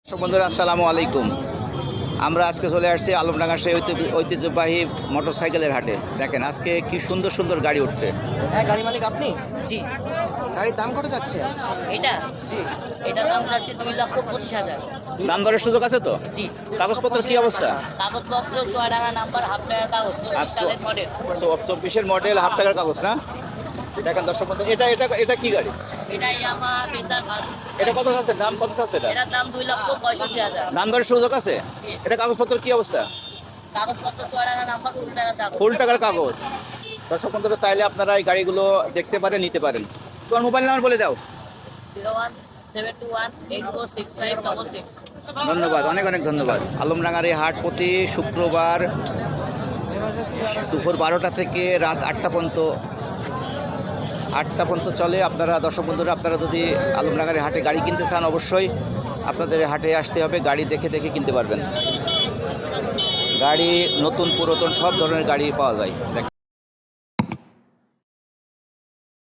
দর্শক বন্ধুরা আসসালামু আলাইকুম। আমরা আজকে চলে আসছি আলমডাঙ্গা সেই ঐতিহ্যবাহী মোটরসাইকেলের হাটে। দেখেন আজকে কি সুন্দর সুন্দর গাড়ি উঠছে। হ্যাঁ, গাড়ি মালিক আপনি? জি, গাড়ির দাম কত যাচ্ছে? এটা জি। এটার দাম চাচ্ছি 2,25,000। দাম দরের সুযোগ আছে তো? জি, কাগজপত্র কি অবস্থা? কাগজপত্র চুয়াডাঙ্গা নাম্বার, হাফ টায়ার কাগজ, 24 সালের মডেল। 24-এর মডেল, হাফ টাকার কাগজ না? দেখেন দর্শক বন্ধু, এটা এটা এটা কি গাড়ি? এটাই আমার পেশার ভালো। এটা কত আছে? দাম কত আছে এটা? এটার দাম 2,65,000। দাম দরের সুযোগ আছে? এটা কাগজপত্র কি অবস্থা? কাগজপত্র চুয়াডাঙ্গা নাম্বার, ফুল টায়ার কাগজ। ফুল টাকার কাগজ। দর্শক বন্ধুরা চাইলে আপনারা এই গাড়িগুলো দেখতে পারেন, নিতে পারেন। তোমার মোবাইল নাম্বার বলে দাও। 01721846566। ধন্যবাদ, অনেক অনেক ধন্যবাদ। আলমডাঙ্গার এই হাট প্রতি শুক্রবার দুপুর 12টা থেকে রাত 8টা পর্যন্ত চলে। আপনারা দর্শক বন্ধুরা, আপনারা যদি আলমডাঙ্গার এই হাটে গাড়ি কিনতে চান, অবশ্যই আপনাদের এই হাটে আসতে হবে। গাড়ি দেখে দেখে কিনতে পারবেন। গাড়ি নতুন পুরাতন সব ধরনের গাড়ি পাওয়া যায়।